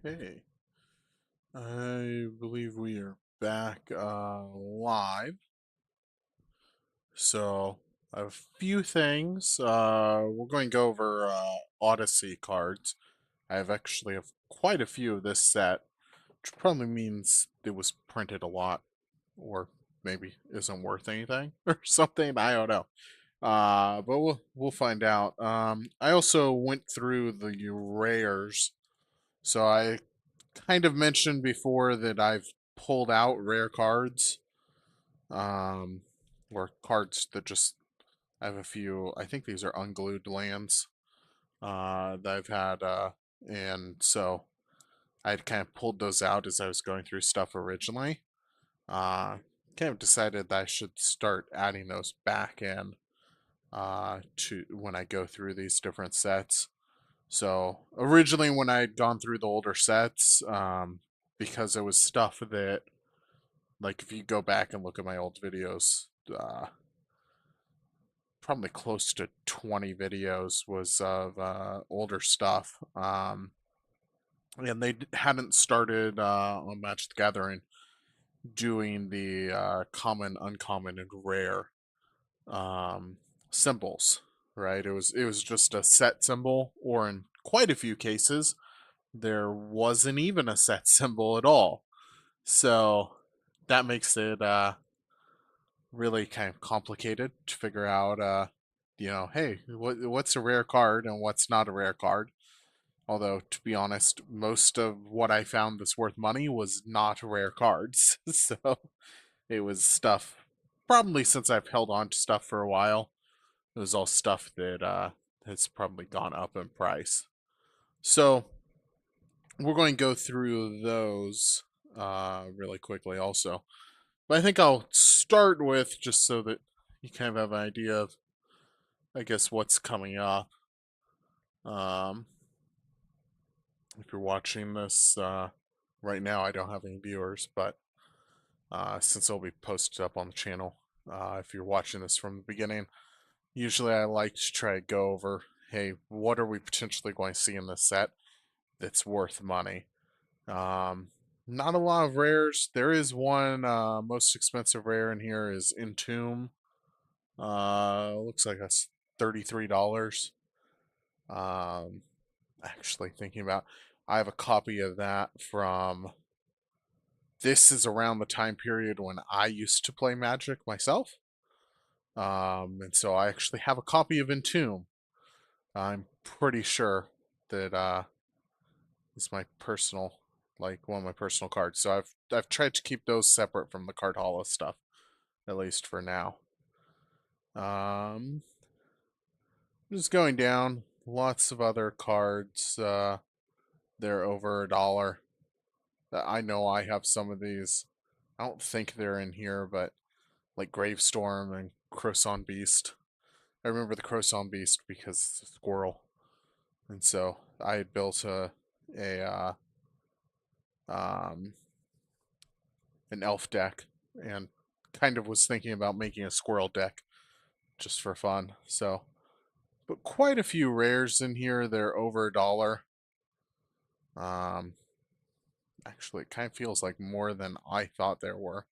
Okay, I believe we are back live. So I have a few things. We're going to go over Odyssey cards. I have actually have quite a few of this set, which probably means it was printed a lot, or maybe isn't worth anything or something. I don't know. But we'll find out. I also went through the rares, so I kind of mentioned before that I've pulled out rare cards, um, or cards that just I have a few. I think these are unglued lands that I've had, and so I had kind of pulled those out as I was going through stuff originally. Uh, Kind of decided that I should start adding those back in to when I go through these different sets. So originally, when I had gone through the older sets, because it was stuff that, like, if you go back and look at my old videos, probably close to 20 videos was of older stuff. And they hadn't started on Magic the Gathering doing the common, uncommon, and rare um, symbols, right? It was just a set symbol, or in quite a few cases, there wasn't even a set symbol at all. So that makes it really kind of complicated to figure out, hey, what's a rare card and what's not a rare card. Although, to be honest, most of what I found that's worth money was not rare cards. So it was stuff, probably since I've held on to stuff for a while, it was all stuff that has probably gone up in price. So we're going to go through those really quickly also. But I think I'll start with, just so that you kind of have an idea of, I guess, what's coming up. Um, if you're watching this right now, I don't have any viewers, but since it'll be posted up on the channel, if you're watching this from the beginning, usually I like to try to go over, hey, what are we potentially going to see in this set that's worth money? Um, Not a lot of rares. There is one most expensive rare in here is Entomb. Looks like that's $33. Um, Actually thinking about, I have a copy of that from. This is around the time period when I used to play Magic myself. And so I actually have a copy of Entomb. I'm pretty sure that is my personal, like one of my personal cards. So I've tried to keep those separate from the card hollow stuff, at least for now. Um, just going down, lots of other cards. They're over $1. I know I have some of these. I don't think they're in here, but like Gravestorm and Croson Beast. I remember the Croson Beast because it's a squirrel, and so I had built a um, an elf deck, and kind of was thinking about making a squirrel deck just for fun. So, but quite a few rares in here. They're over $1. Um, Actually, it kind of feels like more than I thought there were.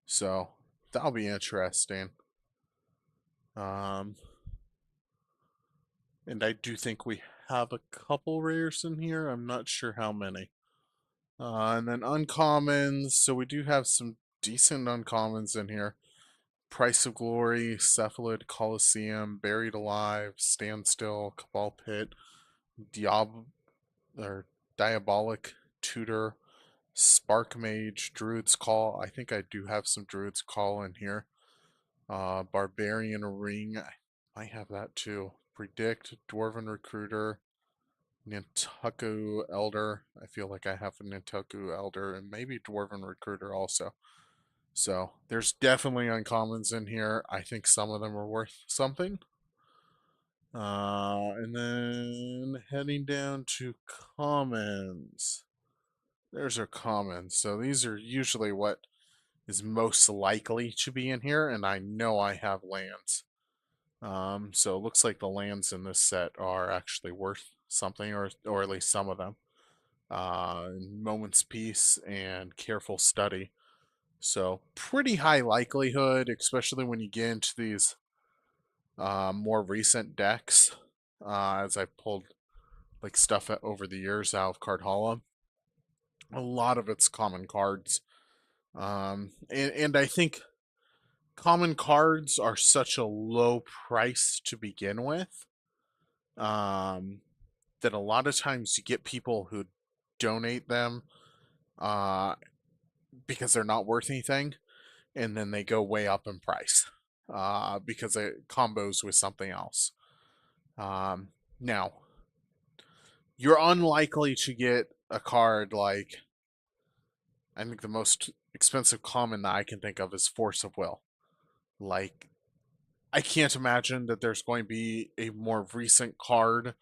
So that'll be interesting. Um, and I do think we have a couple rares in here. I'm not sure how many. And then uncommons. So we do have some decent uncommons in here. Price of Glory, Cephalid, Colosseum, Buried Alive, Standstill, Cabal Pit, Diab or Diabolic Tutor, Spark Mage, Druid's Call. I think I do have some Druid's Call in here. Barbarian Ring. I might have that too. Predict, Dwarven Recruiter, Nantucket Elder. I feel like I have a Nantucket Elder and maybe Dwarven Recruiter also. So there's definitely uncommons in here. I think some of them are worth something. And then heading down to commons. There's our commons. So these are usually what is most likely to be in here, and I know I have lands. So it looks like the lands in this set are actually worth something, or at least some of them. moment's peace and careful study. So pretty high likelihood, especially when you get into these more recent decks, as I've pulled like stuff over the years out of Card Hollow. A lot of it's common cards. And I think common cards are such a low price to begin with, um, that a lot of times you get people who donate them uh, because they're not worth anything, and then they go way up in price because it combos with something else. Um, Now, you're unlikely to get a card like, I think the most expensive common that I can think of is Force of Will. Like, I can't imagine that there's going to be a more recent card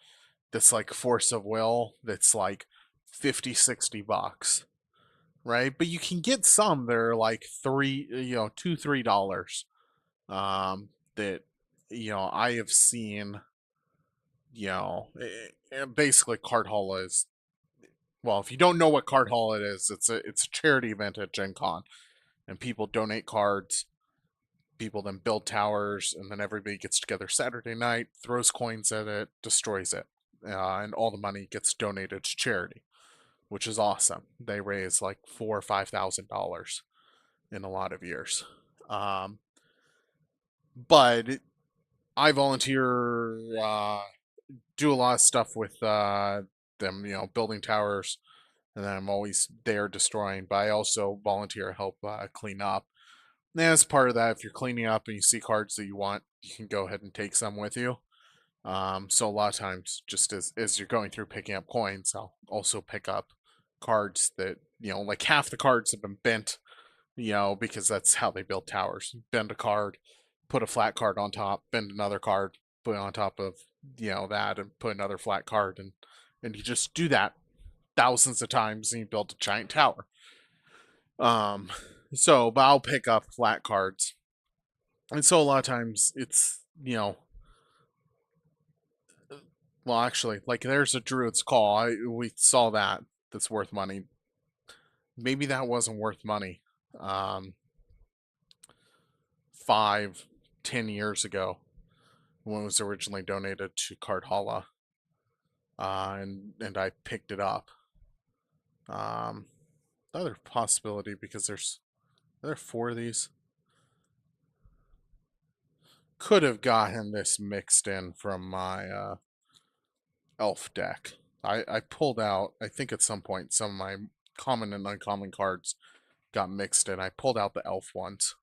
that's like Force of Will that's like 50, $60, right? But you can get some that are like $2, $3. That, I have seen, basically Card Hall is, well, if you don't know what Card Hall it is, it's a charity event at Gen Con, and people donate cards. People then build towers, and then everybody gets together Saturday night, throws coins at it, destroys it, and all the money gets donated to charity, which is awesome. They raise like $4,000 or $5,000 in a lot of years. But I volunteer, do a lot of stuff with them, building towers, and then I'm always there destroying. But I also volunteer help clean up. And as part of that, if you're cleaning up and you see cards that you want, you can go ahead and take some with you. So a lot of times, just as you're going through picking up coins, I'll also pick up cards that, like half the cards have been bent, because that's how they build towers. Bend a card, put a flat card on top, bend another card, put it on top of, that, and put another flat card, and you just do that thousands of times, and you build a giant tower. Um, but I'll pick up flat cards, and so a lot of times it's, well, actually, like there's a Druid's Call. We saw that. That's worth money. Maybe that wasn't worth money. Um, 5, 10 years ago, when it was originally donated to Cardhalla, and I picked it up. The other possibility, because there are 4 of these, could have gotten this mixed in from my elf deck. I pulled out, I think at some point, some of my common and uncommon cards got mixed in. I pulled out the elf ones.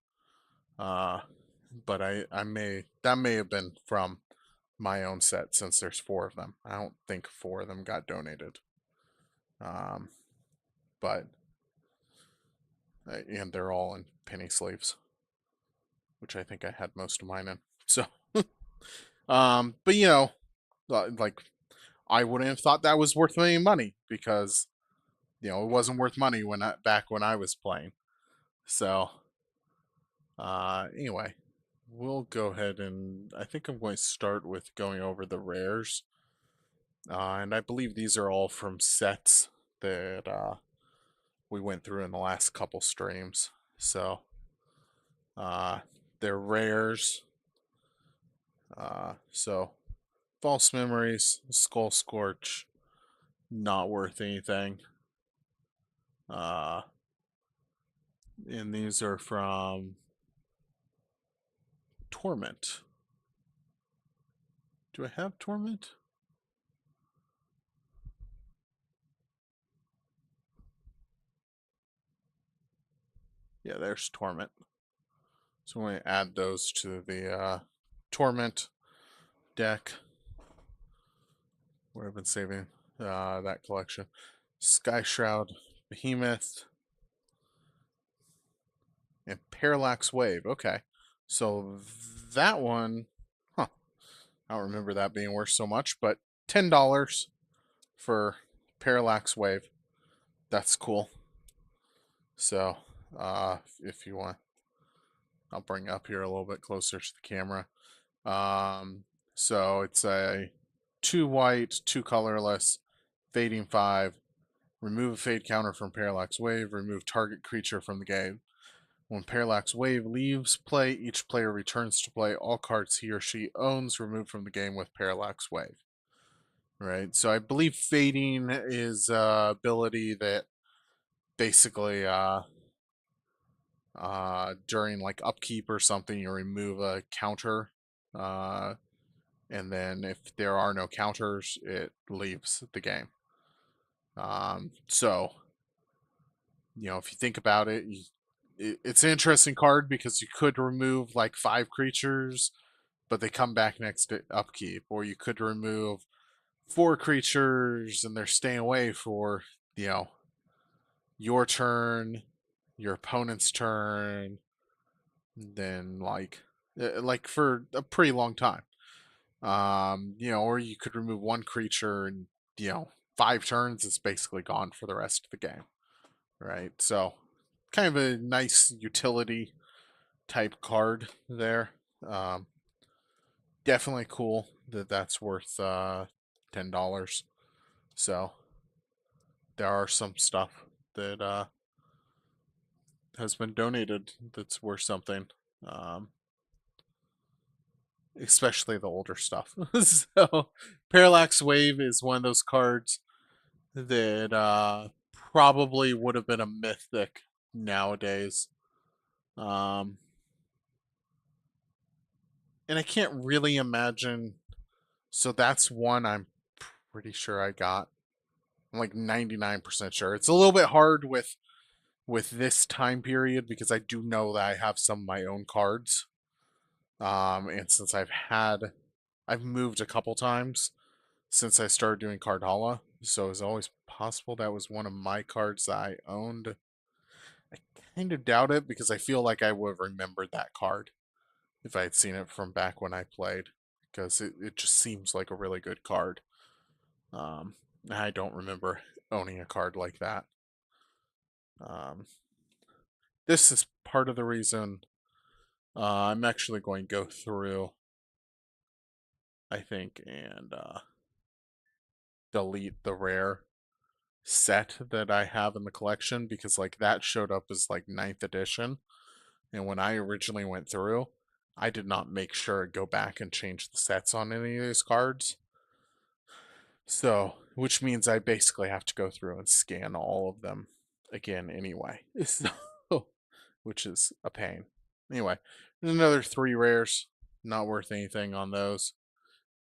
But that may have been from my own set, since there's 4 of them. I don't think 4 of them got donated. Um, but and they're all in penny sleeves, which I think I had most of mine in. So, but like I wouldn't have thought that was worth any money, because it wasn't worth money back when I was playing. So, anyway, we'll go ahead, and I think I'm going to start with going over the rares. And I believe these are all from sets that we went through in the last couple streams. So uh, they're rares. So False Memories, Skull Scorch, not worth anything. And these are from Torment. Do I have Torment? Yeah, there's Torment. So I'm going to add those to the Torment deck, where I've been saving that collection. Sky Shroud, Behemoth, and Parallax Wave. Okay. So that one, huh. I don't remember that being worth so much, but $10 for Parallax Wave. That's cool. So, if you want, I'll bring up here a little bit closer to the camera. So it's a 2 white, 2 colorless, fading 5, Remove a fade counter from Parallax Wave. Remove target creature from the game. When Parallax Wave leaves play, each player returns to play all cards he or she owns removed from the game with Parallax Wave. Right, so I believe fading is ability that basically during like upkeep or something, you remove a counter, uh, and then if there are no counters, it leaves the game. So if you think about it, it's an interesting card because you could remove like 5 creatures, but they come back next to upkeep, or you could remove 4 creatures and they're staying away for you know your turn, your opponent's turn, then like for a pretty long time. Or you could remove 1 creature and 5 turns, it's basically gone for the rest of the game. Right? So kind of a nice utility type card there. Um, Definitely cool that that's worth $10. So there are some stuff that has been donated that's worth something. Um, Especially the older stuff. So Parallax Wave is one of those cards that probably would have been a mythic nowadays. Um, and I can't really imagine. So that's one I'm pretty sure I got. I'm like 99% sure. It's a little bit hard with this time period because I do know that I have some of my own cards. And since I've moved a couple times since I started doing Cardhalla, so it's always possible that was one of my cards that I owned. I kind of doubt it because I feel like I would have remembered that card if I had seen it from back when I played, because it just seems like a really good card. Um, I don't remember owning a card like that. Um, this is part of the reason I'm actually going to go through, I think, and delete the rare set that I have in the collection because like that showed up as like 9th edition. And when I originally went through, I did not make sure to go back and change the sets on any of these cards. So, which means I basically have to go through and scan all of them again anyway. So, which is a pain. Anyway, there's another 3 rares. Not worth anything on those.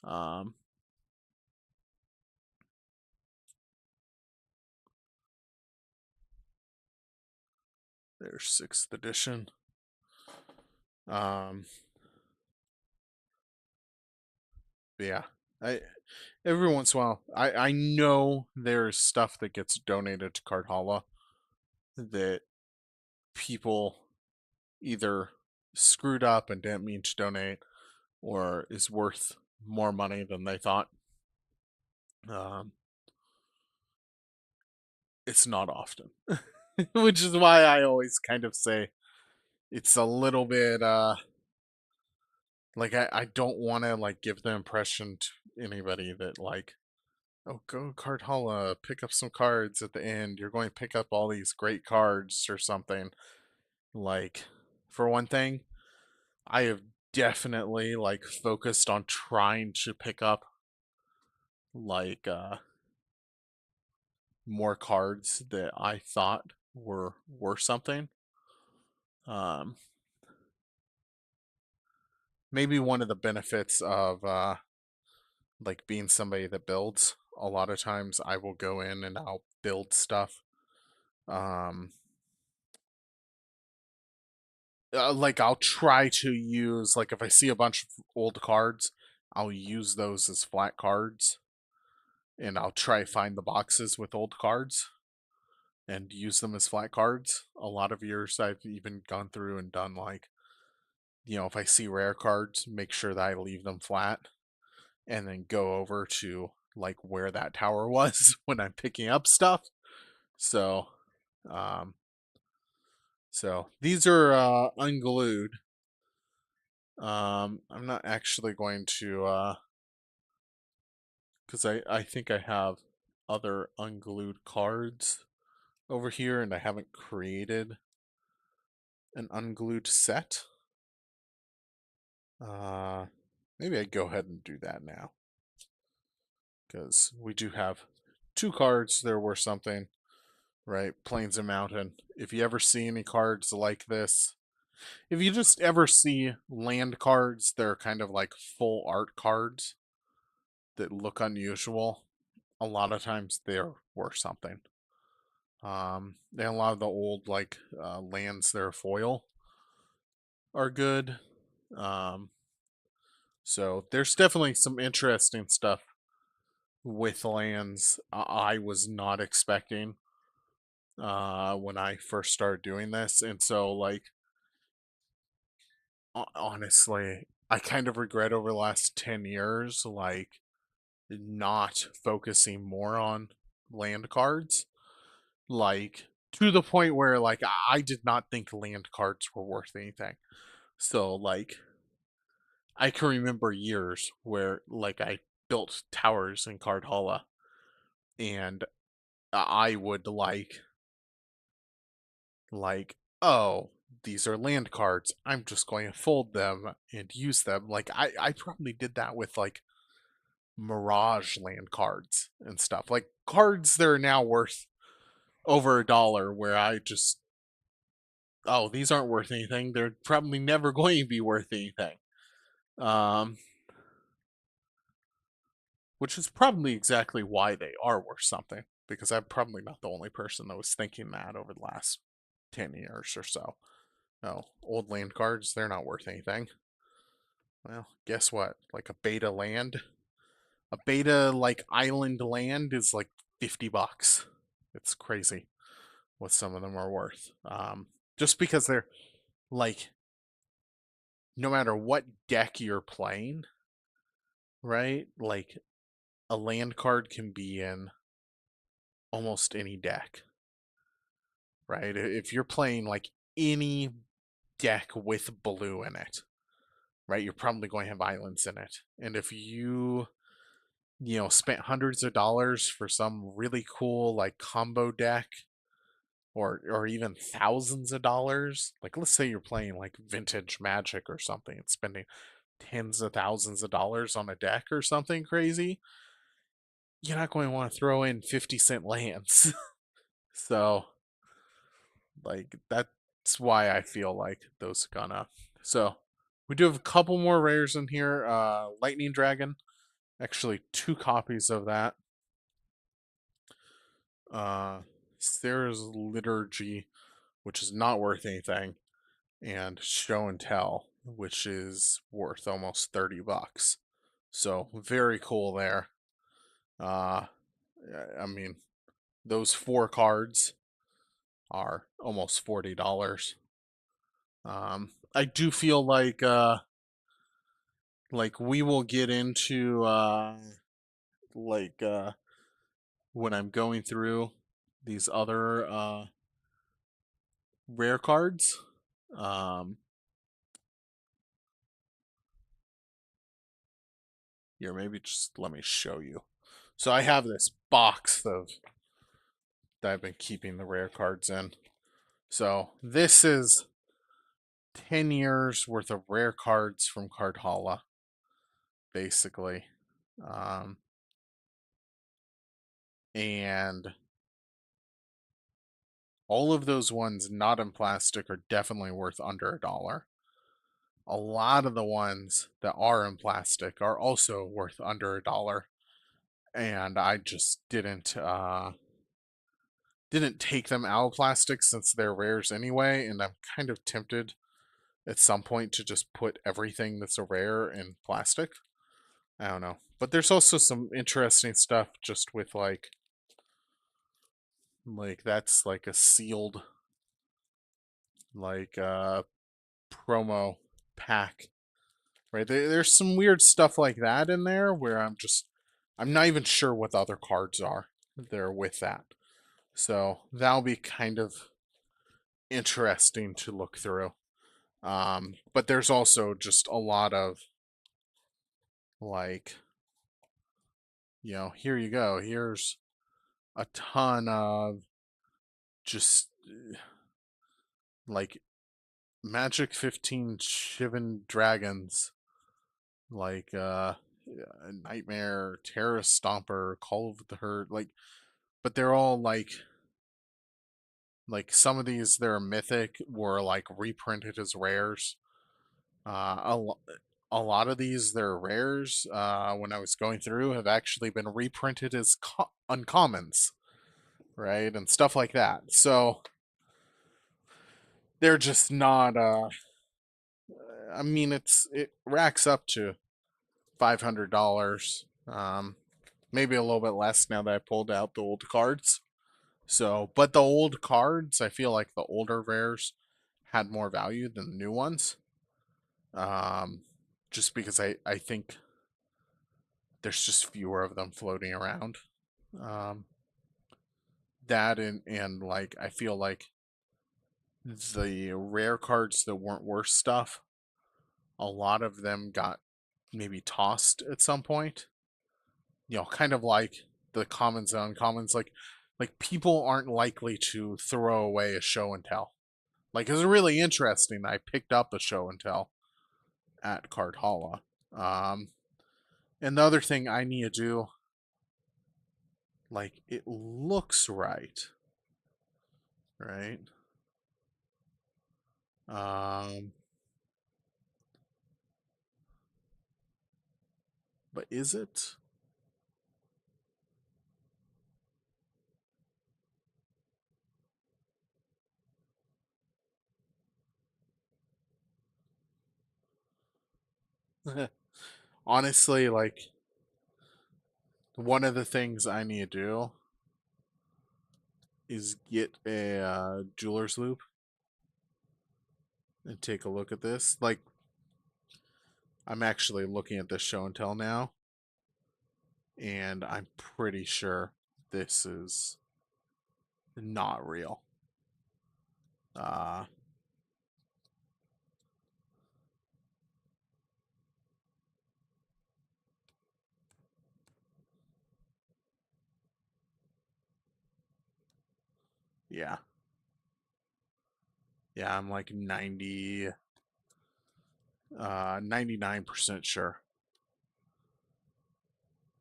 Um, there's 6th edition. Um, yeah, I every once in a while, I know there's stuff that gets donated to Cardhalla that people either screwed up and didn't mean to donate, or is worth more money than they thought. Um, it's not often, which is why I always kind of say it's a little bit like I don't want to like give the impression to anybody that like, oh, go Cardhalla, pick up some cards at the end. You're going to pick up all these great cards or something. Like, for one thing, I have definitely like focused on trying to pick up like more cards that I thought were worth something. Um, Maybe one of the benefits of like being somebody that builds. A lot of times I will go in and I'll build stuff. Um, like I'll try to use like if I see a bunch of old cards, I'll use those as flat cards, and I'll try find the boxes with old cards and use them as flat cards. A lot of years I've even gone through and done like, if I see rare cards, make sure that I leave them flat and then go over to like where that tower was when I'm picking up stuff. So, um, so these are unglued. I'm not actually going to because I think I have other unglued cards over here, and I haven't created an unglued set. Maybe I go ahead and do that now, because we do have two cards that are worth something, right? Plains and Mountain. If you ever see any cards like this, if you just ever see land cards, they're kind of like full art cards that look unusual, a lot of times they're worth something. And a lot of the old like lands that are foil are good. Um, so there's definitely some interesting stuff with lands I was not expecting when I first started doing this. And so, like, honestly, I kind of regret over the last 10 years, like, not focusing more on land cards. Like, to the point where, like, I did not think land cards were worth anything. So, like, I can remember years where, like, I built towers in Cardhalla and I would like, oh, these are land cards. I'm just going to fold them and use them. Like I probably did that with like Mirage land cards and stuff. Like cards that are now worth over $1 where I just oh, these aren't worth anything. They're probably never going to be worth anything. Um which is probably exactly why they are worth something. Because I'm probably not the only person that was thinking that over the last 10 years or so. No, old land cards, they're not worth anything. Well, guess what? Like a beta land, a beta like island land is like $50. It's crazy what some of them are worth. Just because they're like, no matter what deck you're playing, right? Like a land card can be in almost any deck, right? If you're playing like any deck with blue in it, right? You're probably going to have islands in it. And if you spent hundreds of dollars for some really cool like combo deck or even thousands of dollars, like let's say you're playing like vintage Magic or something and spending tens of thousands of dollars on a deck or something crazy, you're not going to want to throw in 50-cent lands. So like that's why I feel like those are gonna. So we do have a couple more rares in here. Lightning Dragon, actually two copies of that. Sarah's Liturgy, which is not worth anything, and Show and Tell, which is worth almost $30. So very cool there. Uh, I mean, those four cards are almost $40. I do feel like we will get into like when I'm going through these other rare cards. Um, Here, maybe just let me show you. So I have this box of that I've been keeping the rare cards in. So this is 10 years worth of rare cards from Cardhalla, basically. Um, and all of those ones not in plastic are definitely worth under $1. A lot of the ones that are in plastic are also worth under $1. And I just didn't take them out of plastic since they're rares anyway, and I'm kind of tempted at some point to just put everything that's a rare in plastic. I don't know. But there's also some interesting stuff just with like that's like a sealed like promo pack. Right? There's some weird stuff like that in there where I'm not even sure what the other cards are there with that. So that'll be kind of interesting to look through. But there's also just a lot of like, here you go. Here's a ton of just like Magic 15 Shivan Dragons, like Nightmare, Terra Stomper, Call of the Herd, like, but they're all like some of these they're mythic were like reprinted as rares. Uh, a, lo- a lot of these they're rares. When I was going through, have actually been reprinted as uncommons, right, and stuff like that. So they're just not. I mean, it racks up to $500. Maybe a little bit less now that I pulled out the old cards. So, but the old cards, I feel like the older rares had more value than the new ones. Um, just because I think there's just fewer of them floating around. Um, that and like I feel like the rare cards that weren't worth stuff, a lot of them got maybe tossed at some point. Kind of like the commons and uncommons. Like people aren't likely to throw away a show and tell. Like it's really interesting. I picked up a show and tell at Card Halla. Um, and the other thing I need to do, like it looks right, right? Um, but is it? Honestly, like one of the things I need to do is get a jeweler's loop and take a look at this. Like I'm actually looking at this show and tell now, and I'm pretty sure this is not real. Uh, yeah, yeah, I'm like 99% sure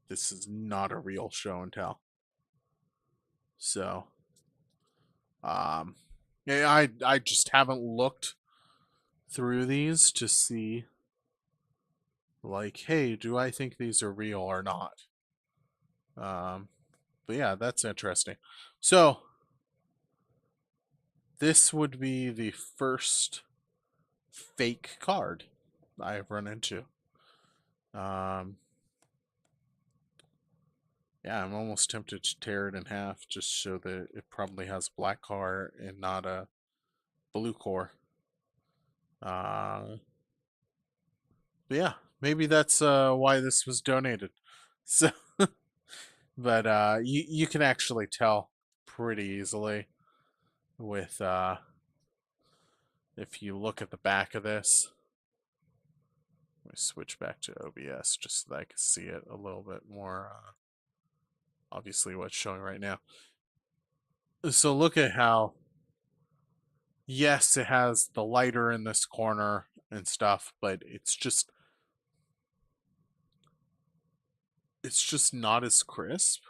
this is not a real show and tell. So, um, yeah, I just haven't looked through these to see like, hey, do I think these are real or not? Um, but yeah, that's interesting. So this would be the first fake card I've run into. Um, yeah, I'm almost tempted to tear it in half, just so that it probably has black core and not a blue core. But yeah, maybe that's why this was donated. So, but you can actually tell pretty easily with if you look at the back of this. Let me switch back to OBS just so that I can see it a little bit more. Obviously, what's showing right now. So look at how, yes, it has the lighter in this corner and stuff, but it's just not as crisp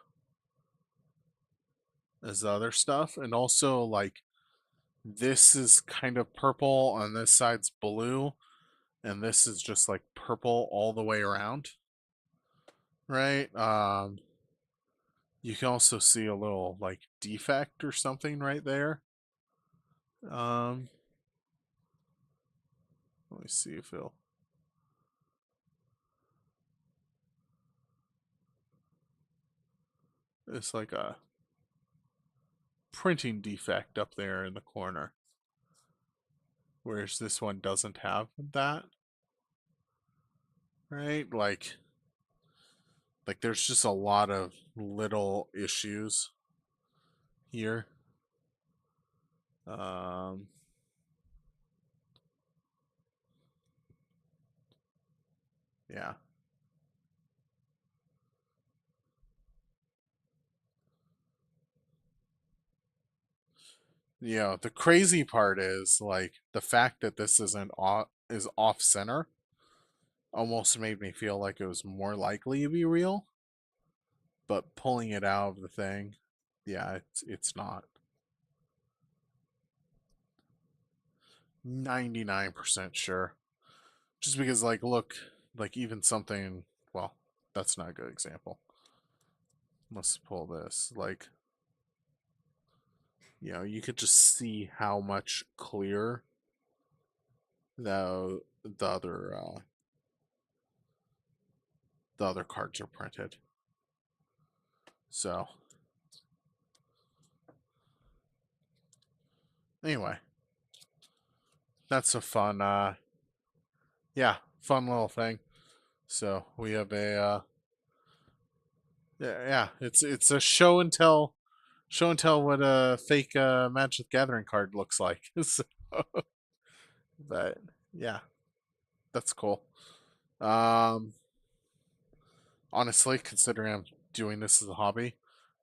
as the other stuff. And also like this is kind of purple on this side's blue, and this is just like purple all the way around, right? You can also see a little like defect or something right there. Um, Let me see if it'll. It's like a printing defect up there in the corner, whereas this one doesn't have that, right? Like there's just a lot of little issues here. Um, yeah. The crazy part is like the fact that this isn't off center almost made me feel like it was more likely to be real, but pulling it out of the thing, yeah, it's not. 99% sure. Just because like look, like even something, well, that's not a good example. Let's pull this. Like, you could just see how much clearer the other the other cards are printed. So anyway, that's a fun yeah, fun little thing. So we have a yeah, it's a show and tell what a fake Magic the Gathering card looks like. So, but yeah, that's cool. Um Honestly, considering I'm doing this as a hobby,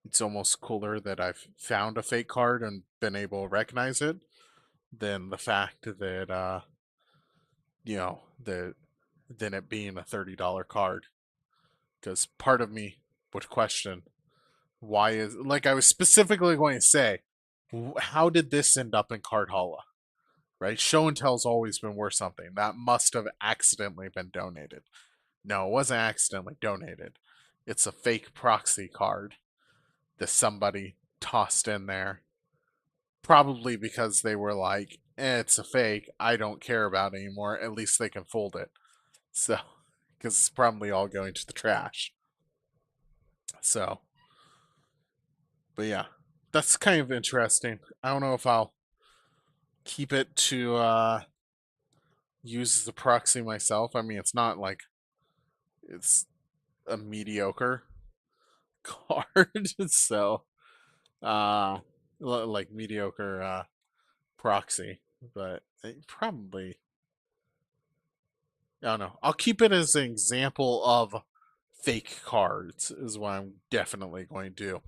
it's almost cooler that I've found a fake card and been able to recognize it than the fact that that than it being a $30 card. Because part of me would question why is like I was specifically going to say, how did this end up in Card Holla? Right? Show and tell's always been worth something. That must have accidentally been donated. No, it wasn't accidentally donated. It's a fake proxy card that somebody tossed in there. Probably because they were like, it's a fake. I don't care about it anymore. At least they can fold it. So, because it's probably all going to the trash. So, but yeah, that's kind of interesting. I don't know if I'll keep it to use as a proxy myself. I mean, it's not like it's a mediocre card. So, uh, like mediocre proxy, but probably I don't know. I'll keep it as an example of fake cards is what I'm definitely going to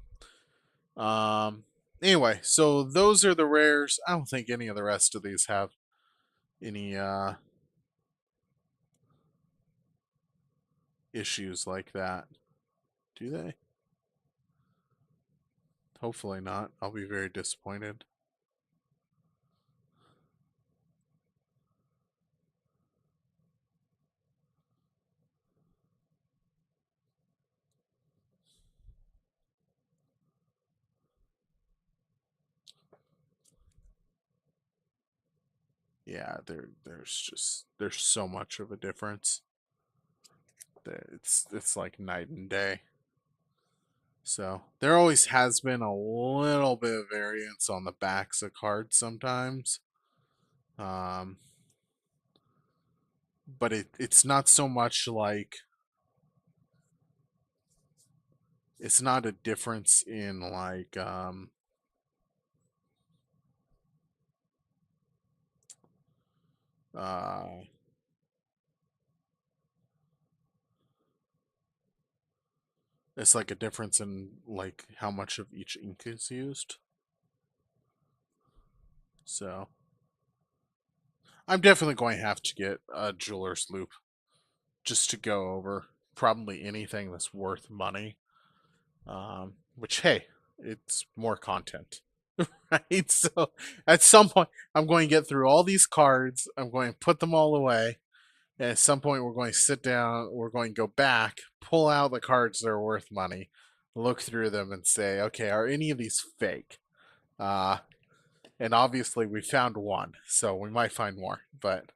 do. Anyway, so those are the rares. I don't think any of the rest of these have any issues like that. Do they? Hopefully not. I'll be very disappointed. Yeah, there's so much of a difference that it's like night and day. So there always has been a little bit of variance on the backs of cards sometimes. Um, but it's not so much like it's not a difference in like uh it's like a difference in like how much of each ink is used. So I'm definitely going to have to get a jeweler's loop just to go over probably anything that's worth money. Which hey, it's more content. Right? So at some point I'm going to get through all these cards, I'm going to put them all away. And at some point, we're going to sit down, we're going to go back, pull out the cards that are worth money, look through them, and say, okay, are any of these fake? Uh, and obviously, we found one, so we might find more, but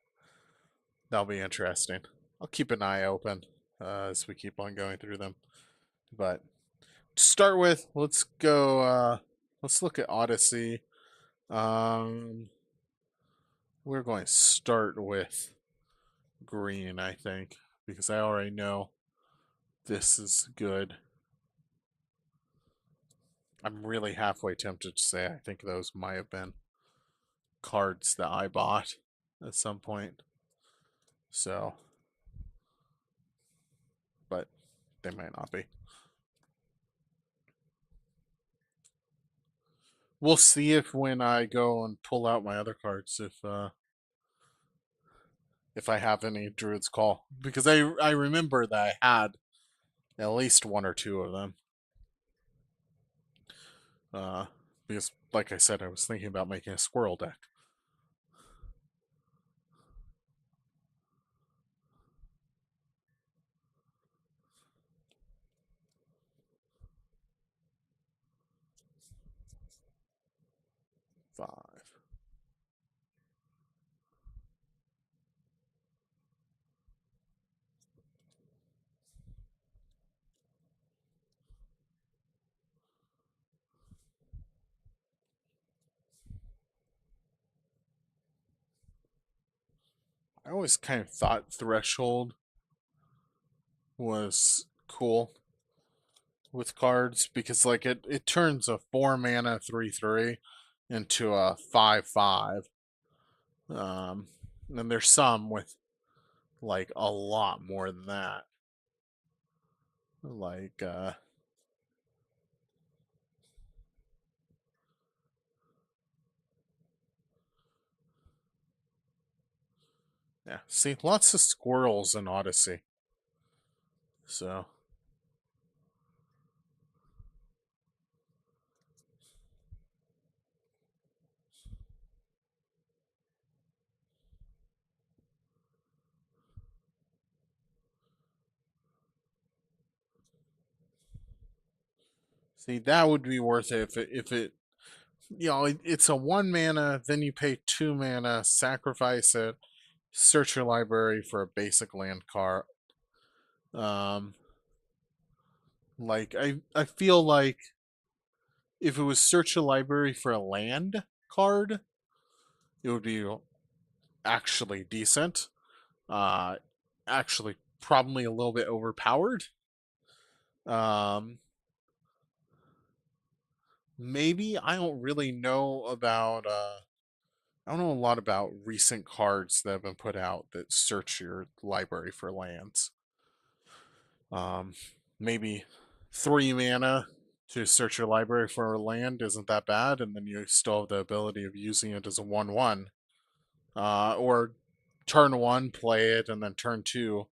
that'll be interesting. I'll keep an eye open as we keep on going through them. But to start with, let's go, let's look at Odyssey. Um, we're going to start with green, I think, because I already know this is good. I'm really halfway tempted to say I think those might have been cards that I bought at some point. So, but they might not be. we'll see if when I go and pull out my other cards if I have any Druid's Call, because I remember that I had at least one or two of them. Uh, because like I said, I was thinking about making a squirrel deck. Five. I always kind of thought Threshold was cool with cards because like it turns a 4 mana 3/3 into a 5/5. Um, and there's some with like a lot more than that. Like yeah, see lots of squirrels in Odyssey. So see that would be worth it if it it's a 1 mana, then you pay 2 mana, sacrifice it, search your library for a basic land card. Um, like I feel like if it was search your library for a land card, it would be actually decent. Uh, actually probably a little bit overpowered. Um, maybe I don't really know about. I don't know a lot about recent cards that have been put out that search your library for lands. Um, maybe 3 mana to search your library for a land isn't that bad, and then you still have the ability of using it as a 1/1. Or turn one, play it, and then turn two,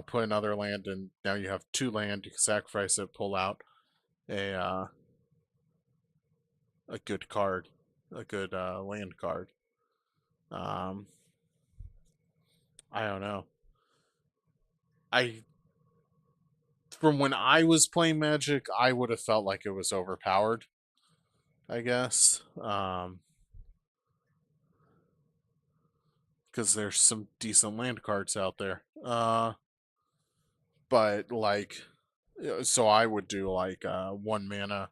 put another land, and now you have 2 land. You can sacrifice it, pull out a uh, a good card, a good land card. Um, I don't know. I From when I was playing Magic, I would have felt like it was overpowered. I guess, because there's some decent land cards out there. But like, so I would do like 1 mana.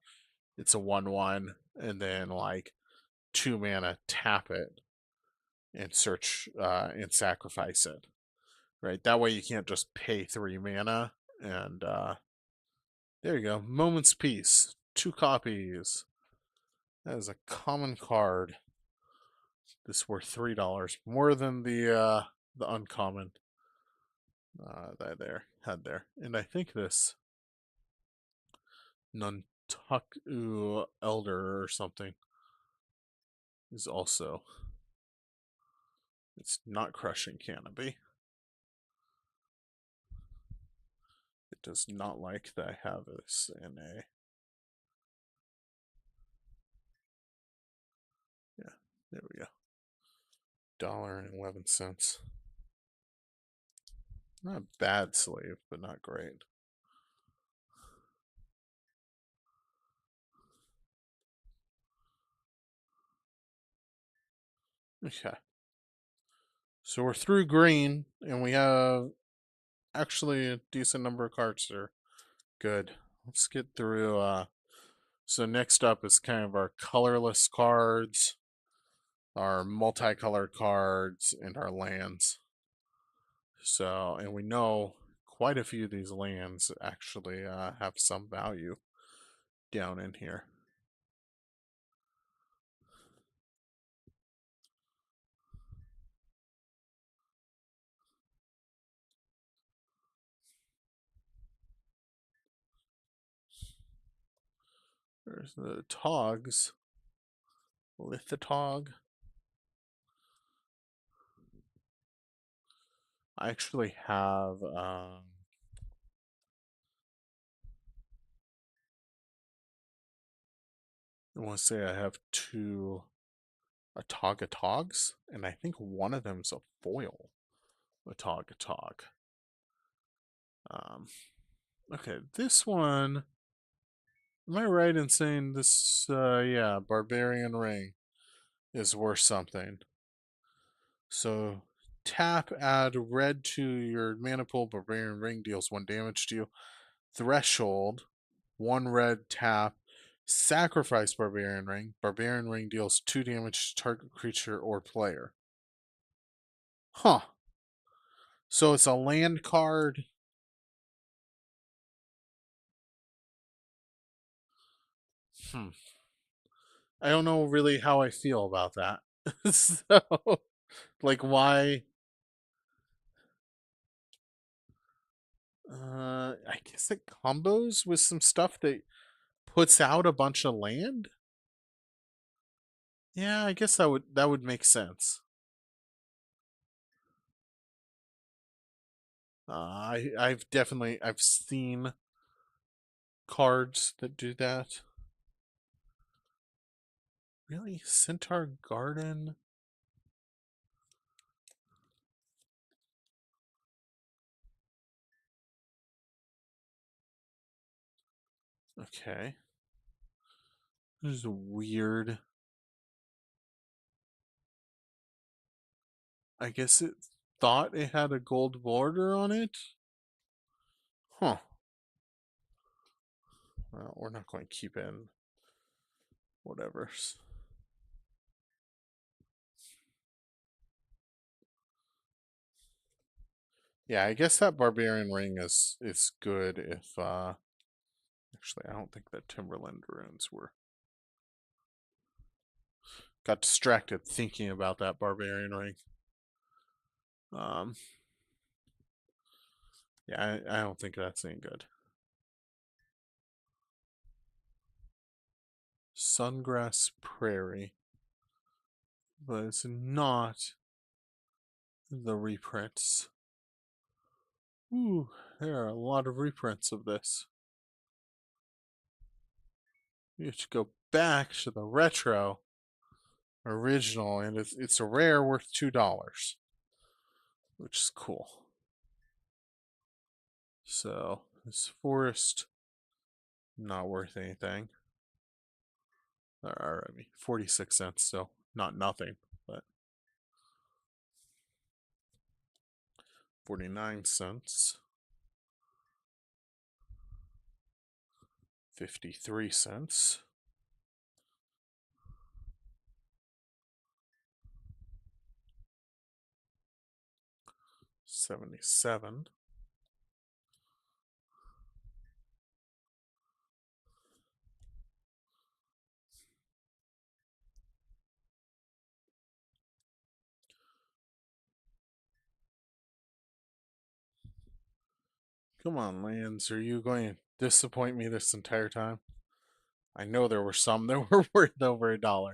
It's a 1/1, and then like 2 mana, tap it and search and sacrifice it. Right. That way you can't just pay 3 mana. And there you go. Moment's Peace. 2 copies. That is a common card. This worth $3, more than the uncommon that I had there. And I think this Nuntuku Elder or something is also, it's not Crushing Canopy. It does not like that I have this in a, yeah, there we go. $1.11. Not a bad slave, but not great. Okay. So we're through green, and we have actually a decent number of cards there. Good. Let's get through. So next up is kind of our colorless cards, our multicolored cards, and our lands. So, and we know quite a few of these lands actually have some value down in here. There's the Togs. Lithotog. I actually have I want to say I have two Atogatogs, and I think one of them's a foil Atogatog. Um, okay, this one. Am I right in saying this? Yeah, Barbarian Ring is worth something. So tap, add red to your mana pool. Barbarian Ring deals 1 damage to you. Threshold, 1 red tap. Sacrifice Barbarian Ring. Barbarian Ring deals 2 damage to target creature or player. Huh. So it's a land card. Hmm. I don't know really how I feel about that. So, like, why? I guess it combos with some stuff that puts out a bunch of land. Yeah, I guess that would make sense. I've seen cards that do that. Really, Centaur Garden. Okay, this is weird. I guess it thought it had a gold border on it. Huh. Well, we're not going to keep in whatever. Yeah, I guess that Barbarian Ring is good if actually I don't think that Timberland runes were. Got distracted thinking about that Barbarian Ring. Um yeah, I don't think that's any good. Sungrass Prairie. But it's not the reprints. Ooh, there are a lot of reprints of this. You should go back to the retro original, and it's a rare worth $2, which is cool. So this forest not worth anything. Or I mean, 46 cents still, not nothing, but 49 cents, 53 cents. 77. Come on, lands. Are you going to disappoint me this entire time? I know there were some that were worth over $1.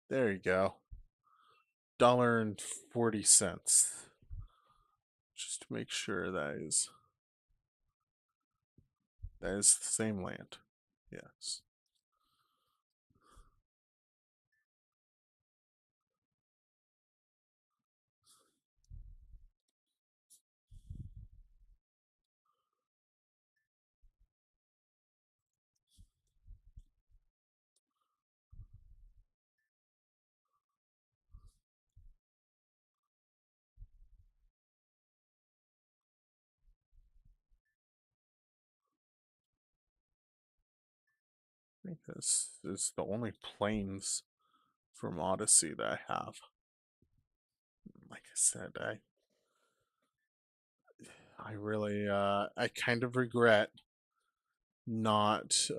There you go. $1.40. Just to make sure that is the same land. Yes. I think this is the only planes from Odyssey that I have. Like I said, I really I kind of regret not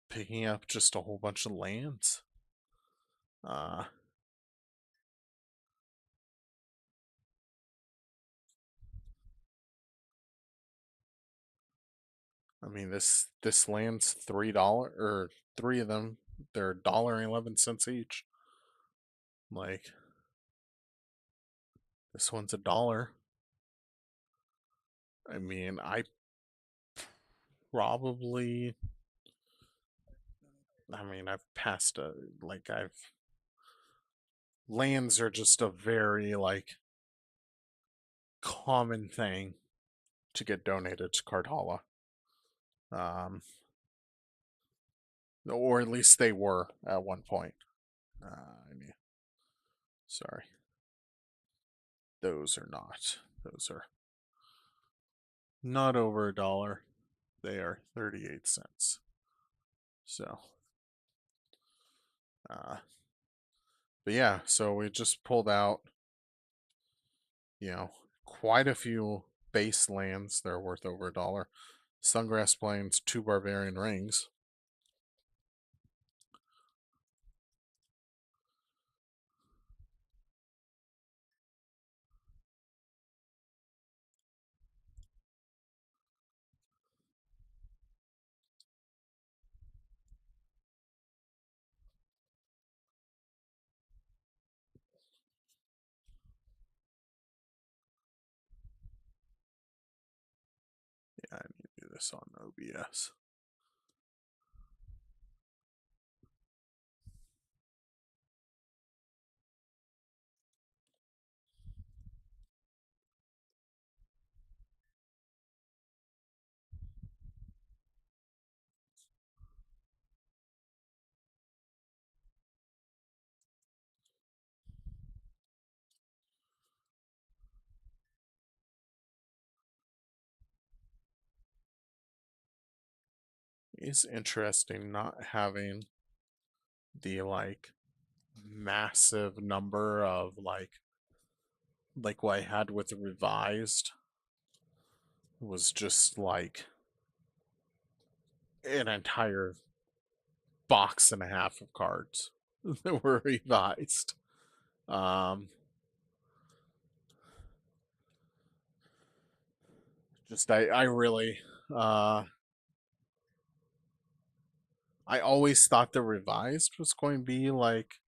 picking up just a whole bunch of lands. Uh I mean, this land's $3 or three of them. They're $1.11 each. Like this one's $1. I mean, I probably. I mean, I've passed a like I've lands are just a very like common thing to get donated to Cardhalla. Um, or at least they were at one point. I mean, sorry, those are not. Those are not over $1. They are 38 cents. So, uh, but yeah, so we just pulled out, you know, quite a few base lands that are worth over $1. Sungrass Plains, two Barbarian Rings. Yeah, I need to do this on OBS. It's interesting not having the like massive number of like what I had with the revised was just like an entire box and a half of cards that were revised. Um, just I really uh I always thought the revised was going to be like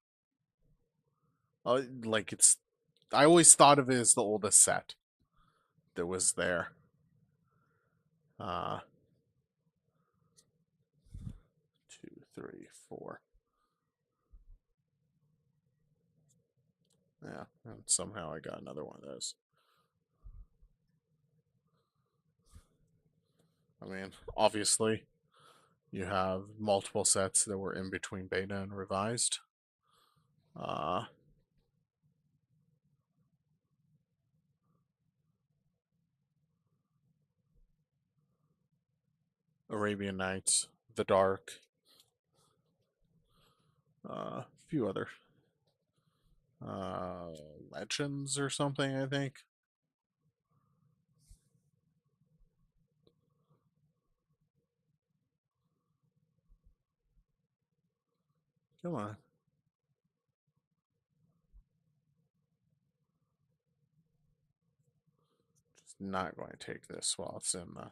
it's I always thought of it as the oldest set that was there. Uh, two, three, four. Yeah, and somehow I got another one of those. I mean, obviously, you have multiple sets that were in between beta and revised. Uh, Arabian Nights, The Dark, a few other uh, Legends or something, I think. Come on. Just not going to take this while it's in the.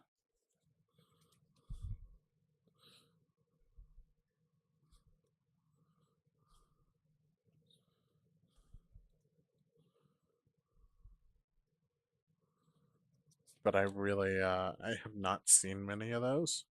But I really, I have not seen many of those.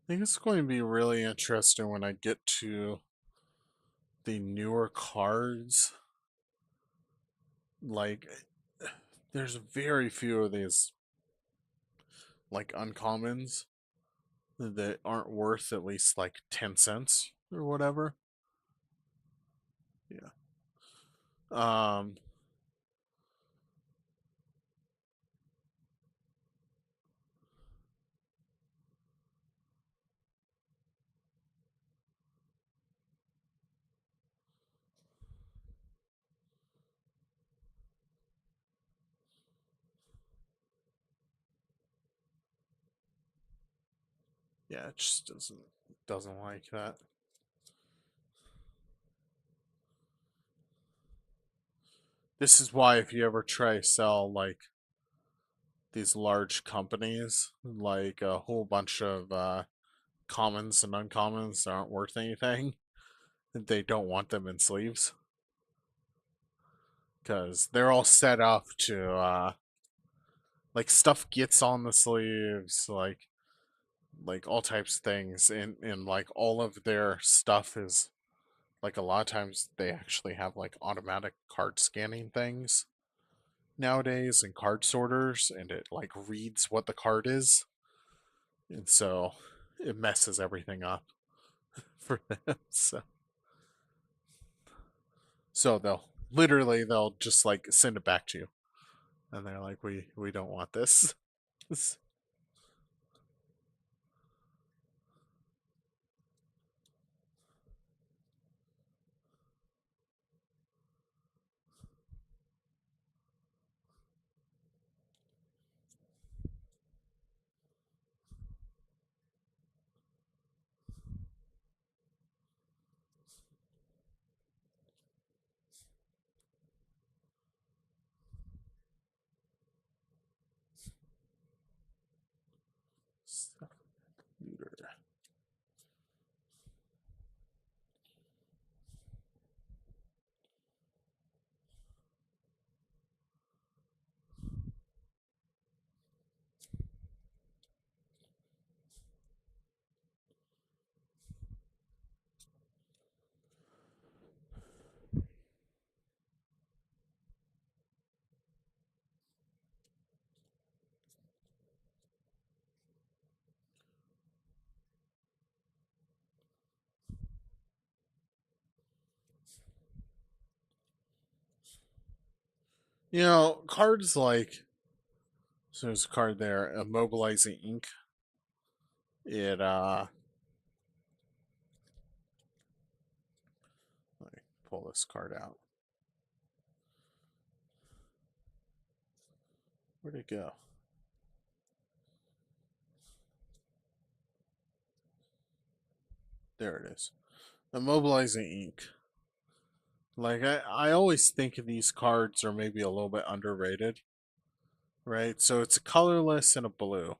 think it's going to be really interesting when I get to the newer cards. Like, there's very few of these, like, uncommons that aren't worth at least, like, 10 cents or whatever. Yeah. Um, yeah, it just doesn't like that. This is why if you ever try to sell, like, these large companies, like a whole bunch of commons and uncommons that aren't worth anything, they don't want them in sleeves because they're all set up to like stuff gets on the sleeves, like all types of things, and like all of their stuff is like a lot of times they actually have like automatic card scanning things nowadays and card sorters, and it like reads what the card is, and so it messes everything up for them. So they'll just like send it back to you, and they're like, we don't want this. Cards like, so there's a card there, immobilizing ink. It let me pull this card out. Where'd it go? There it is. Immobilizing ink. Like I always think these cards are maybe a little bit underrated, right? So it's a colorless and a blue.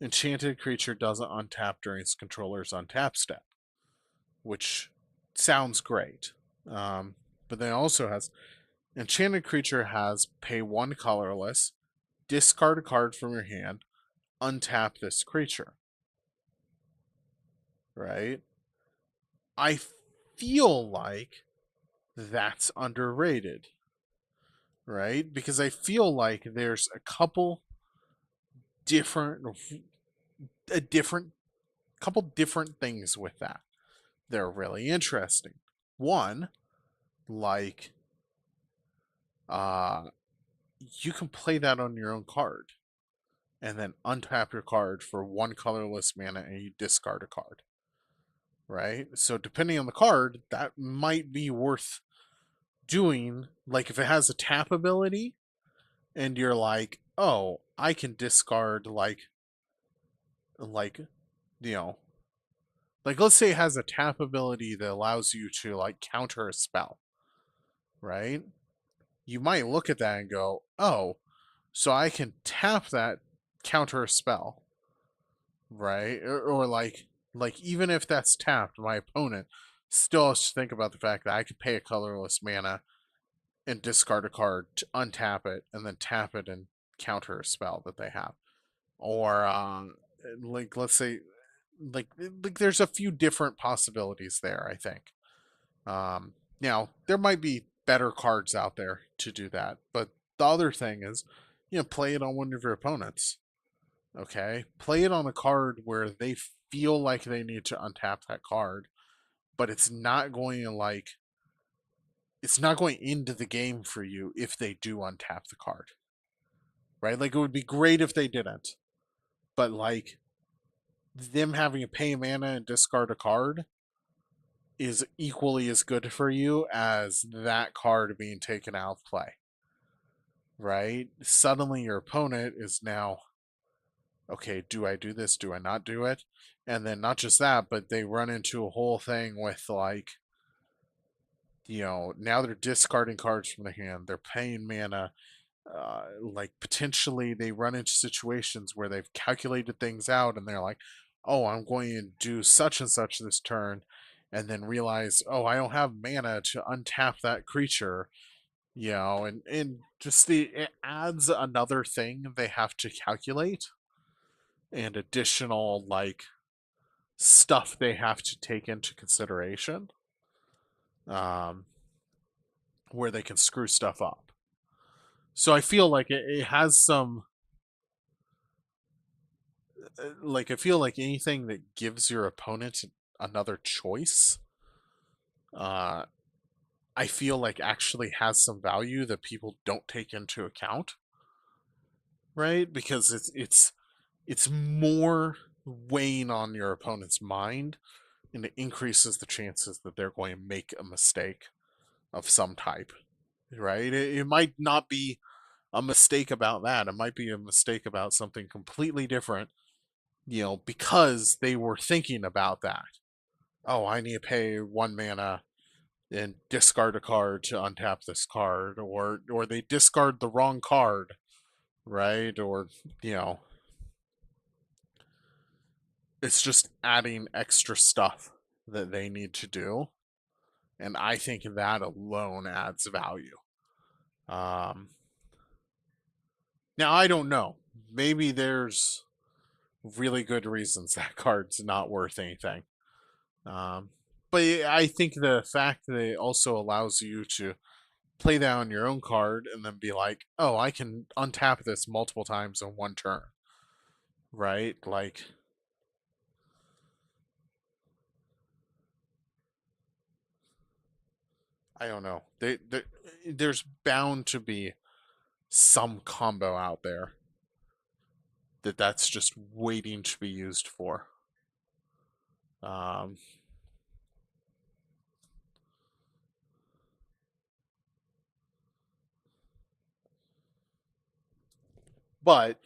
Enchanted creature doesn't untap during its controller's untap step, which sounds great. Um, but then also has enchanted creature has pay one colorless, discard a card from your hand, untap this creature, right? I feel like that's underrated, right? Because I feel like there's a different a different couple different things with that. They're really interesting. One, like uh you can play that on your own card and then untap your card for one colorless mana and you discard a card. Right? So depending on the card, that might be worth doing. Like if it has a tap ability and you're like, oh, I can discard like you know like let's say it has a tap ability that allows you to like counter a spell, right? You might look at that and go, oh, so I can tap that, counter a spell, right? Or like even if that's tapped, my opponent still has to think about the fact that I could pay a colorless mana and discard a card to untap it and then tap it and counter a spell that they have. Or like let's say like there's a few different possibilities there, I think. Now there might be better cards out there to do that, but the other thing is, play it on one of your opponents. Okay, play it on a card where they feel like they need to untap that card, but it's not going into the game for you if they do untap the card, right? Like it would be great if they didn't, but like them having to pay mana and discard a card is equally as good for you as that card being taken out of play, right? Suddenly your opponent is now, okay, do I do this? Do I not do it? And then not just that, but they run into a whole thing with like, now they're discarding cards from the hand, they're paying mana. Like potentially they run into situations where they've calculated things out and they're like, oh, I'm going to do such and such this turn, and then realize, oh, I don't have mana to untap that creature, and just it adds another thing they have to calculate and additional like stuff they have to take into consideration, um, where they can screw stuff up. So I feel like it has some like I feel like anything that gives your opponent another choice, uh, I feel like actually has some value that people don't take into account, right? Because it's more weighing on your opponent's mind, and it increases the chances that they're going to make a mistake of some type, right? It might not be a mistake about that. It might be a mistake about something completely different, because they were thinking about that. Oh, I need to pay 1 mana and discard a card to untap this card, or they discard the wrong card, right? Or you know, it's just adding extra stuff that they need to do, and I think that alone adds value. Um, Now I don't know. Maybe there's really good reasons that card's not worth anything. Um, but I think the fact that it also allows you to play that on your own card and then be like, oh, I can untap this multiple times in one turn, right? Like, I don't know. There's bound to be some combo out there that's just waiting to be used for. Um, but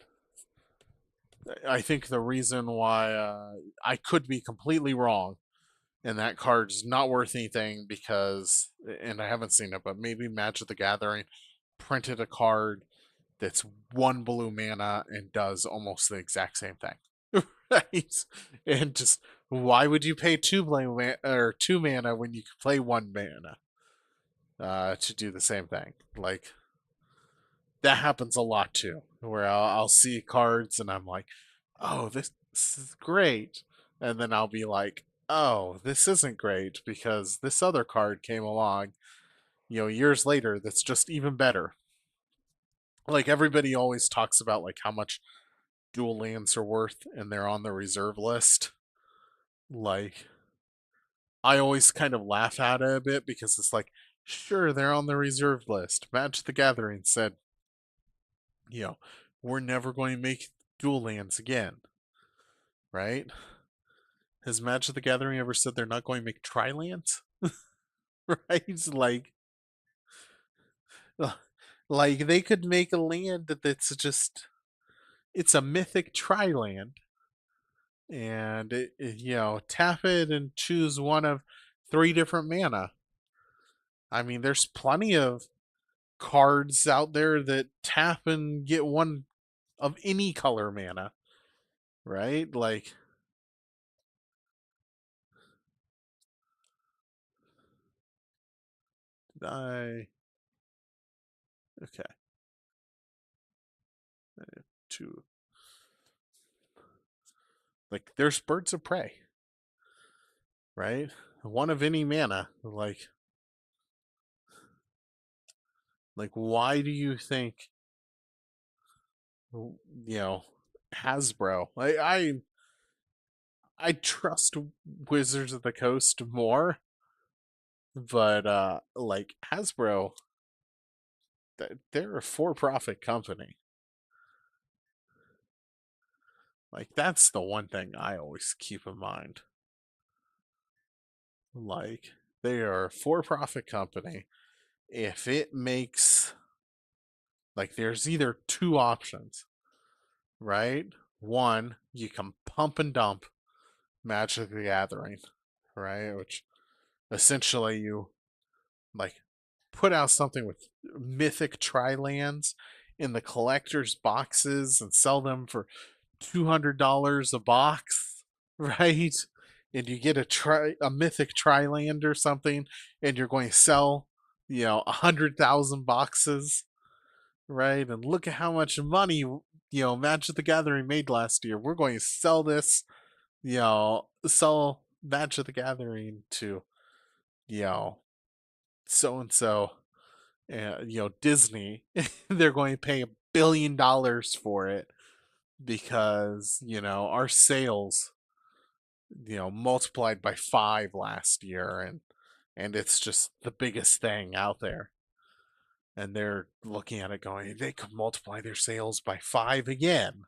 I think the reason why I could be completely wrong and that card's not worth anything because, and I haven't seen it, but maybe Magic the Gathering printed a card that's 1 blue mana and does almost the exact same thing. Right? And just why would you pay 2 mana when you could play 1 mana to do the same thing? Like that happens a lot too, where I'll see cards and I'm like, oh, this is great. And then I'll be like, oh, this isn't great because this other card came along, years later that's just even better. Like everybody always talks about like how much dual lands are worth and they're on the reserve list. Like I always kind of laugh at it a bit because it's like, sure, they're on the reserve list. Magic the Gathering said, you know, we're never going to make dual lands again, right? Has Magic the Gathering ever said they're not going to make tri lands? Right? Uh, like they could make a land that's just it's a mythic tri land, and tap it and choose one of 3 different mana. I mean, there's plenty of cards out there that tap and get one of any color mana, right? Like I okay, two Like there's birds of prey, right? One of any mana. Like why do you think you know Hasbro? I trust Wizards of the Coast more, but like Hasbro, they're a for-profit company. Like that's the one thing I always keep in mind. Like they are a for-profit company. If it makes like there's either two options, right? One, you can pump and dump Magic the Gathering, right? Which essentially you like put out something with mythic tri-lands in the collector's boxes and sell them for $200 a box, right? And you get a mythic tri-land or something, and you're going to sell, 100,000 boxes, right? And look at how much money Magic the Gathering made last year. We're going to sell this, sell Magic the Gathering to you know so and so, Disney. They're going to pay $1 billion for it because our sales multiplied by 5 last year, and it's just the biggest thing out there. And they're looking at it going, they could multiply their sales by 5 again.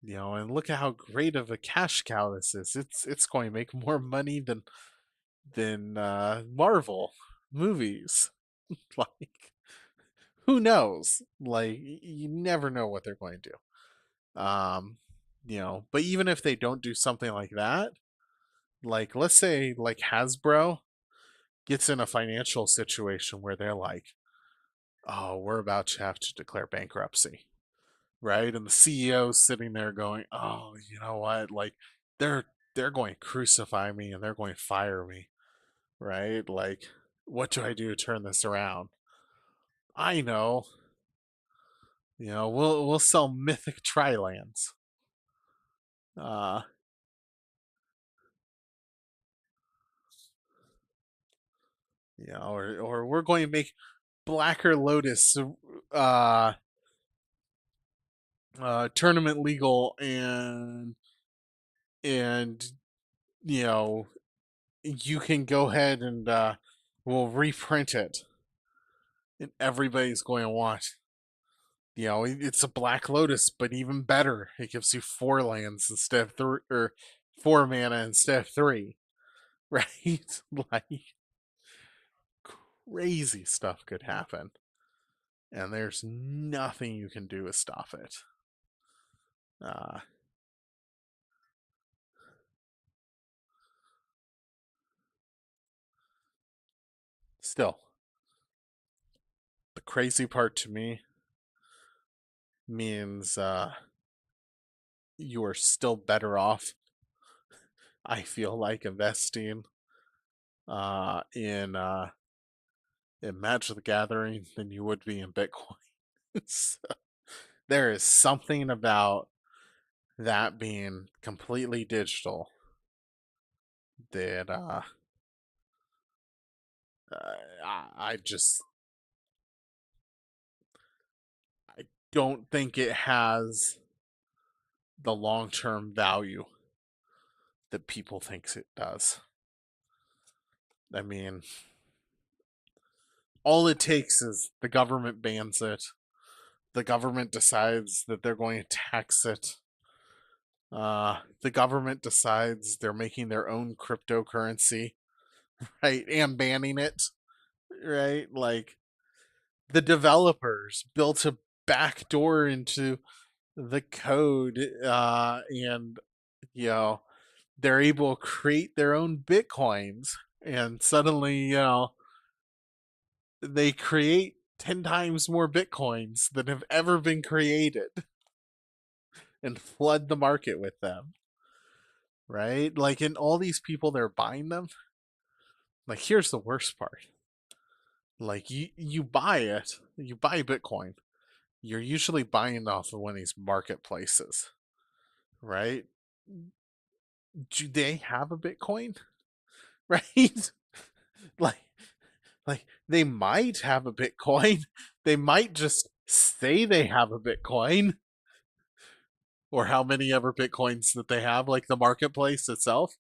And look at how great of a cash cow this is. It's going to make more money than Marvel movies. Like, who knows? Like, you never know what they're going to do. But even if they don't do something like that, like let's say like Hasbro gets in a financial situation where they're like, oh, we're about to have to declare bankruptcy, right? And the CEO's sitting there going, oh, you know what? Like they're they're going to crucify me and they're going to fire me, right? Like, what do I do to turn this around? I know. We'll sell mythic tri-lands. Uh, or we're going to make Blacker Lotus uh tournament legal, and you know you can go ahead and we'll reprint it, and everybody's going to want. It's a Black Lotus, but even better. It gives you 4 lands instead of 3, or 4 mana instead of 3, right? Like crazy stuff could happen, and there's nothing you can do to stop it. Uh, Still, the crazy part to me means you are still better off, I feel like, investing in Magic the Gathering than you would be in Bitcoin. So, there is something about that being completely digital that I just I don't think it has the long-term value that people thinks it does. I mean, all it takes is the government bans it. The government decides that they're going to tax it. The government decides they're making their own cryptocurrency, right? And banning it, right? Like the developers built a backdoor into the code, and you know they're able to create their own bitcoins, and suddenly they create 10 times more bitcoins than have ever been created and flood the market with them, right? Like, and all these people that are buying them, like, here's the worst part. Like, you buy it, you buy Bitcoin, you're usually buying off of one of these marketplaces, right? do they have a Bitcoin? Right? like they might have a Bitcoin. They might just say they have a Bitcoin, or how many ever Bitcoins that they have. Like the marketplace itself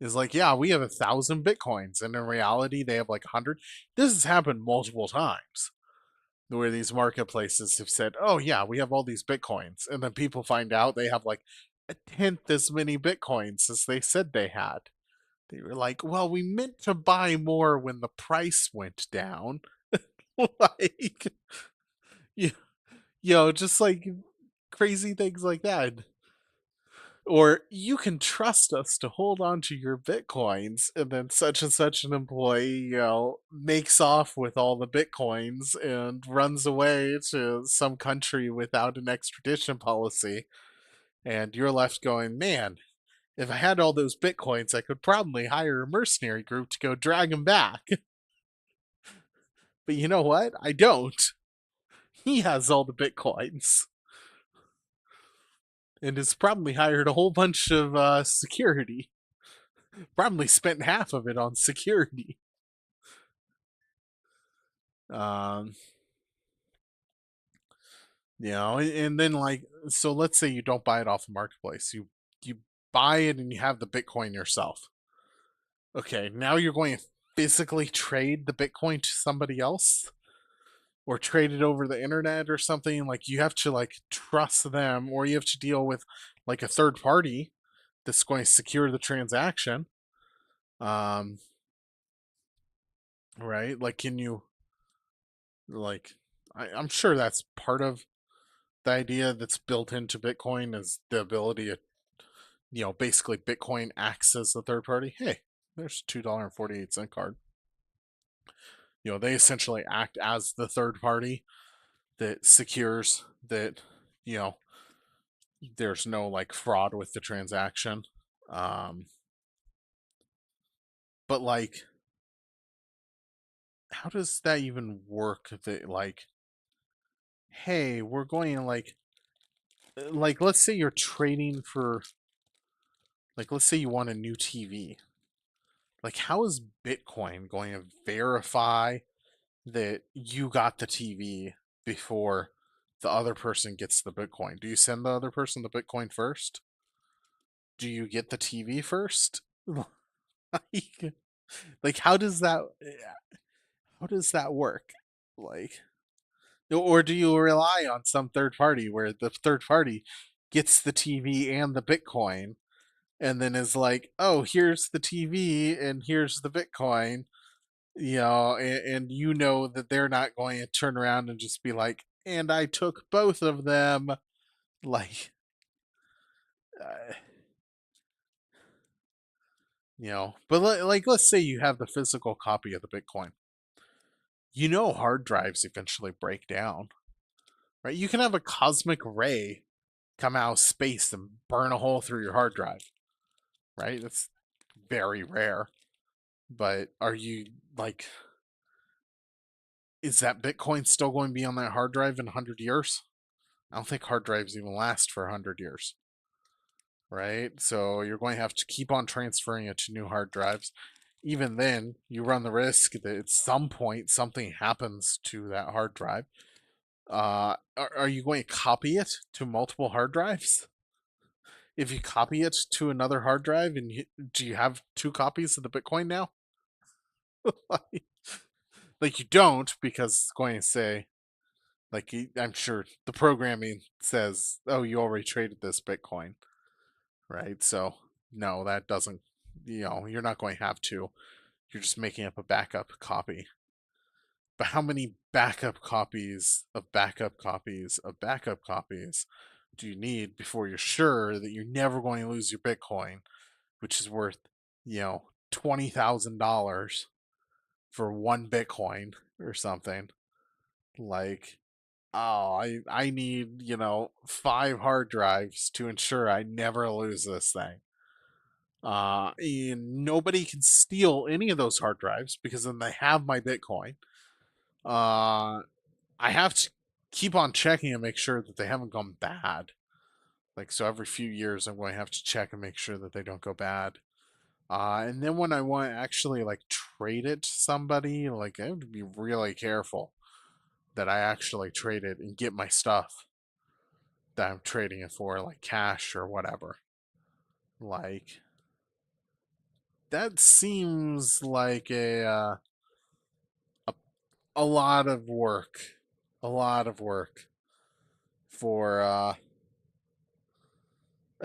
is like, yeah, we have 1,000 Bitcoins, and in reality, they have like 100. This has happened multiple times where these marketplaces have said, oh yeah, we have all these Bitcoins, and then people find out they have like a tenth as many Bitcoins as they said they had. They were like, well, we meant to buy more when the price went down. Like, you, just like crazy things like that. Or you can trust us to hold on to your Bitcoins, and then such and such an employee, makes off with all the Bitcoins and runs away to some country without an extradition policy. And you're left going, man, if I had all those Bitcoins, I could probably hire a mercenary group to go drag him back. But you know what? I don't. He has all the Bitcoins and has probably hired a whole bunch of security. Probably spent half of it on security. Um, and then like, so let's say you don't buy it off the marketplace. You buy it and you have the Bitcoin yourself. Okay, now you're going to physically trade the Bitcoin to somebody else, or trade it over the internet or something. Like you have to like trust them, or you have to deal with like a third party that's going to secure the transaction. Um, right? Like, can you like? I'm sure that's part of the idea that's built into Bitcoin is the ability to, basically Bitcoin acts as the third party. Hey, there's $2.48 card. They essentially act as the third party that secures that, you know, there's no like fraud with the transaction. Um, but like, how does that even work? That like, hey, we're going to like, let's say you're trading for, like, let's say you want a new TV. Like, how is Bitcoin going to verify that you got the TV before the other person gets the Bitcoin? Do you send the other person the Bitcoin first? Do you get the TV first? like, how does that work? Like, or do you rely on some third party where the third party gets the TV and the Bitcoin and then is like, oh, here's the TV and here's the Bitcoin, and you know that they're not going to turn around and just be like, and I took both of them. Like, uh, but like, let's say you have the physical copy of the Bitcoin. Hard drives eventually break down, right? You can have a cosmic ray come out of space and burn a hole through your hard drive, right? That's very rare. But are you like, is that Bitcoin still going to be on that hard drive in 100 years? I don't think hard drives even last for 100 years, right? So you're going to have to keep on transferring it to new hard drives. Even then, you run the risk that at some point something happens to that hard drive. Are you going to copy it to multiple hard drives? If you copy it to another hard drive, and do you have two copies of the Bitcoin now? like you don't, because it's going to say, like, I'm sure the programming says, oh, you already traded this Bitcoin, right? So no, that doesn't, you're not going to have to. You're just making up a backup copy. But how many backup copies of backup copies of backup copies do you need before you're sure that you're never going to lose your Bitcoin, which is worth, $20,000 for one Bitcoin or something? Like, oh, I need, 5 hard drives to ensure I never lose this thing. And nobody can steal any of those hard drives because then they have my Bitcoin. I have to keep on checking and make sure that they haven't gone bad. Like, so every few years, I'm going to have to check and make sure that they don't go bad. And then when I want to actually like trade it to somebody, like I have to be really careful that I actually trade it and get my stuff that I'm trading it for, like cash or whatever. Like that seems like a, a lot of work, a lot of work for a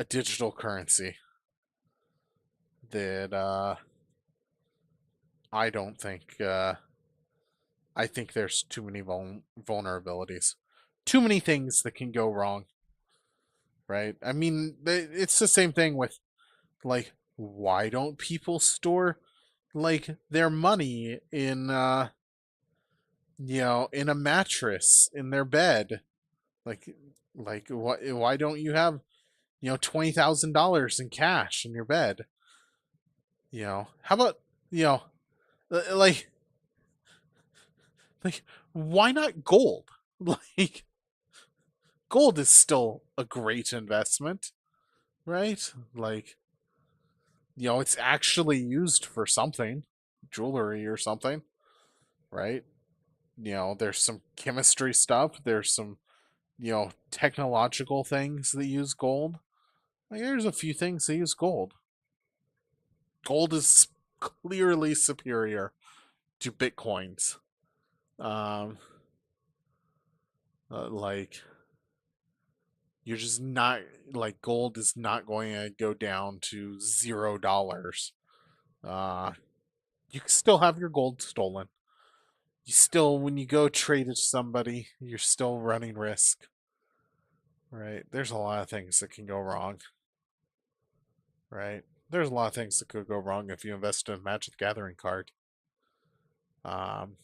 digital currency that I don't think. I think there's too many vulnerabilities, too many things that can go wrong. Right? I mean, it's the same thing with like, why don't people store like their money in in a mattress in their bed? Like why don't you have, $20,000 in cash in your bed? How about, you know, like like why not gold? Like gold is still a great investment, right? Like, it's actually used for something, jewelry or something, right? There's some chemistry stuff, there's some, technological things that use gold. Like, there's a few things that use gold. Gold is clearly superior to Bitcoins. Um, like, you're just not, like, gold is not going to go down to $0. Uh, you can still have your gold stolen. You still, when you go trade it to somebody, you're still running risk, right? There's a lot of things that can go wrong, right? There's a lot of things that could go wrong if you invest in a Magic the Gathering card. Um,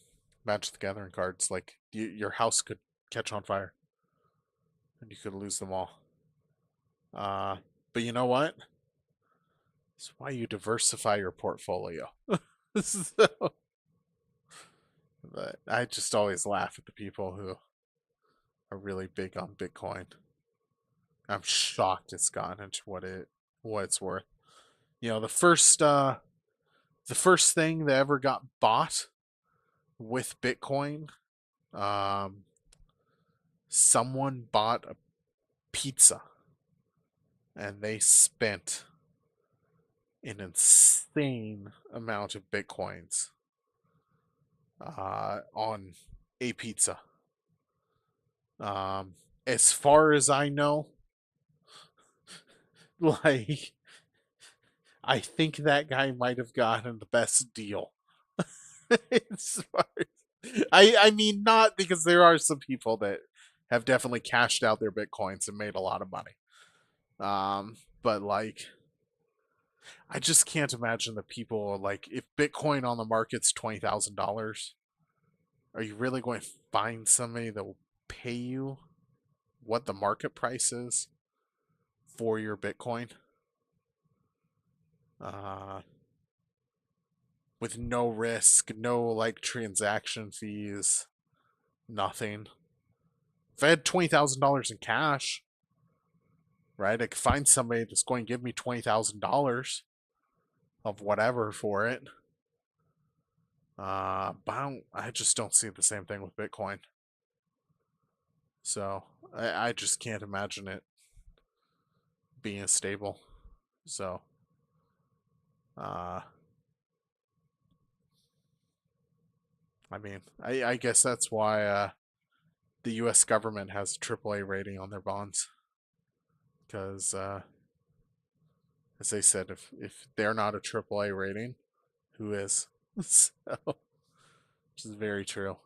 Magic the Gathering cards, like your house could catch on fire and you could lose them all. Uh, but you know what? It's why you diversify your portfolio. So, but I just always laugh at the people who are really big on Bitcoin. I'm shocked it's gotten to what it's worth. The first thing that ever got bought with Bitcoin, um, someone bought a pizza and they spent an insane amount of Bitcoins on a pizza. Um, as far as I know, like, I think that guy might have gotten the best deal. As far I mean, not because there are some people that have definitely cashed out their Bitcoins and made a lot of money. But like, I just can't imagine the people, like, if Bitcoin on the market's $20,000, are you really going to find somebody that will pay you what the market price is for your Bitcoin? Uh, with no risk, no like transaction fees, nothing. If I had $20,000 in cash, right, I could find somebody that's going to give me $20,000 of whatever for it. But I just don't see the same thing with Bitcoin. So I just can't imagine it being stable. So, uh, I mean, I guess that's why the U.S. government has a AAA rating on their bonds. Because, as they said, if they're not a AAA rating, who is? So, which is very true.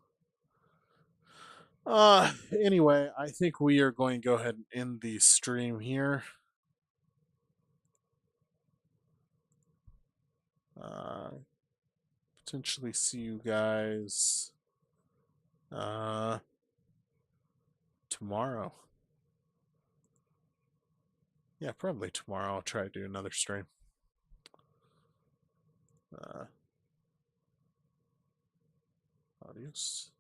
Anyway, I think we are going to go ahead and end the stream here. Potentially see you guys tomorrow. Yeah, probably tomorrow. I'll try to do another stream. Adios.